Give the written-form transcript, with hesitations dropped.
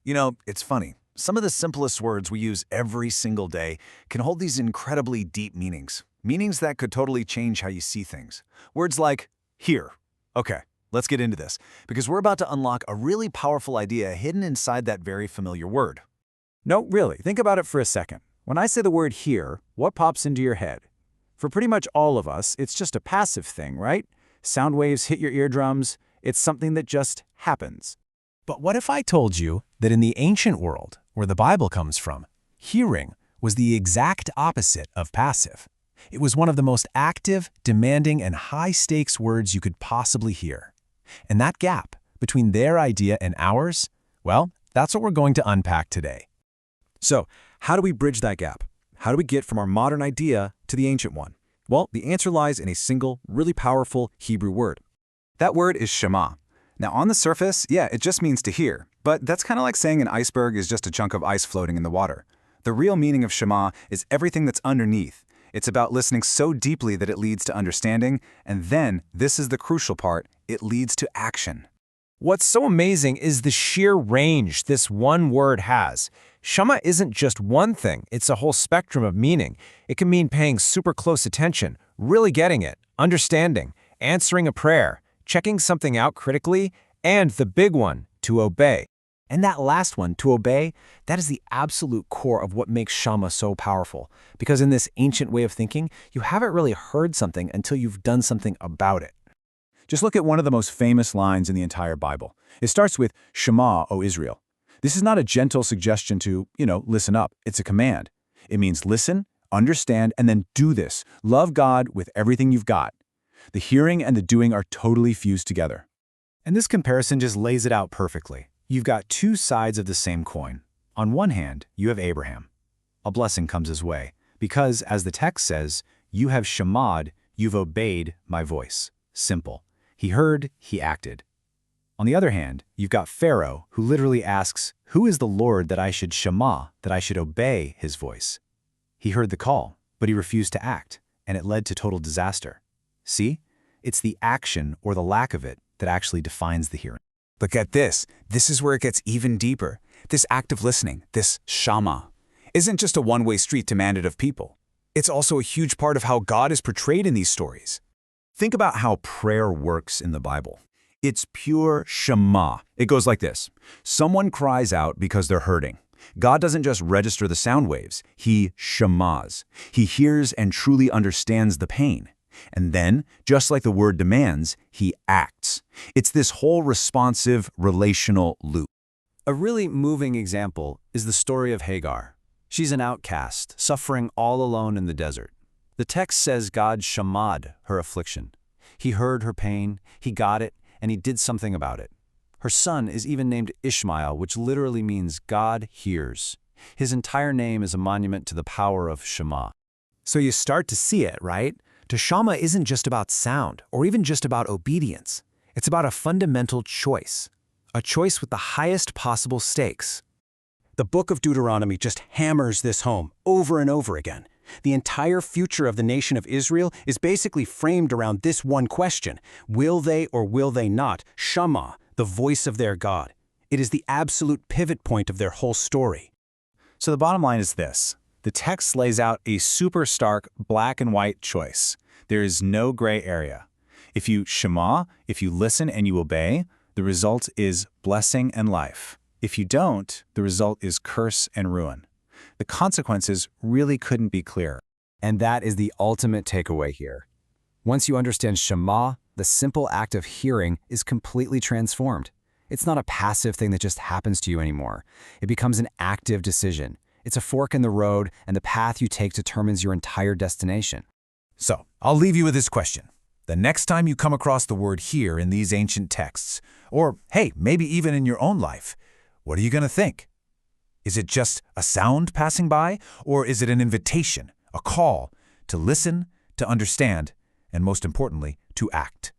It's funny. Some of the simplest words we use every single day can hold these incredibly deep meanings. Meanings that could totally change how you see things. Words like, here. Okay, let's get into this, because we're about to unlock a really powerful idea hidden inside that very familiar word. No, really, think about it for a second. When I say the word here, what pops into your head? For pretty much all of us, it's just a passive thing, right? Sound waves hit your eardrums. It's something that just happens. But what if I told you that in the ancient world, where the Bible comes from, hearing was the exact opposite of passive? It was one of the most active, demanding, and high-stakes words you could possibly hear. And that gap between their idea and ours, well, that's what we're going to unpack today. So, how do we bridge that gap? How do we get from our modern idea to the ancient one? Well, the answer lies in a single, really powerful Hebrew word. That word is Shama. Now, on the surface, yeah, it just means to hear, but that's kind of like saying an iceberg is just a chunk of ice floating in the water. The real meaning of Shema is everything that's underneath. It's about listening so deeply that it leads to understanding, and then, this is the crucial part, it leads to action. What's so amazing is the sheer range this one word has. Shama isn't just one thing, it's a whole spectrum of meaning. It can mean paying super close attention, really getting it, understanding, answering a prayer, checking something out critically, and the big one, to obey. And that last one, to obey, that is the absolute core of what makes Shama so powerful. Because in this ancient way of thinking, you haven't really heard something until you've done something about it. Just look at one of the most famous lines in the entire Bible. It starts with, Shema, O Israel. This is not a gentle suggestion to, listen up. It's a command. It means listen, understand, and then do this. Love God with everything you've got. The hearing and the doing are totally fused together. And this comparison just lays it out perfectly. You've got two sides of the same coin. On one hand, you have Abraham. A blessing comes his way, because, as the text says, you have shamad, you've obeyed my voice. Simple. He heard, he acted. On the other hand, you've got Pharaoh, who literally asks, who is the Lord that I should shema, that I should obey his voice? He heard the call, but he refused to act, and it led to total disaster. See? It's the action, or the lack of it, that actually defines the hearing. But get this. This is where it gets even deeper. This act of listening, this Shama, isn't just a one-way street demanded of people. It's also a huge part of how God is portrayed in these stories. Think about how prayer works in the Bible. It's pure Shema. It goes like this. Someone cries out because they're hurting. God doesn't just register the sound waves. He Shemas. He hears and truly understands the pain. And then, just like the word demands, he acts. It's this whole responsive, relational loop. A really moving example is the story of Hagar. She's an outcast, suffering all alone in the desert. The text says God shamad her affliction. He heard her pain, he got it, and he did something about it. Her son is even named Ishmael, which literally means God hears. His entire name is a monument to the power of Shema. So you start to see it, right? To Shama isn't just about sound, or even just about obedience. It's about a fundamental choice. A choice with the highest possible stakes. The book of Deuteronomy just hammers this home over and over again. The entire future of the nation of Israel is basically framed around this one question. Will they or will they not Shama, the voice of their God? It is the absolute pivot point of their whole story. So the bottom line is this. The text lays out a super stark black and white choice. There is no gray area. If you Shema, if you listen and you obey, the result is blessing and life. If you don't, the result is curse and ruin. The consequences really couldn't be clearer. And that is the ultimate takeaway here. Once you understand Shema, the simple act of hearing is completely transformed. It's not a passive thing that just happens to you anymore. It becomes an active decision. It's a fork in the road, and the path you take determines your entire destination. So, I'll leave you with this question. The next time you come across the word here in these ancient texts, or hey, maybe even in your own life, what are you going to think? Is it just a sound passing by, or is it an invitation, a call to listen, to understand, and most importantly, to act?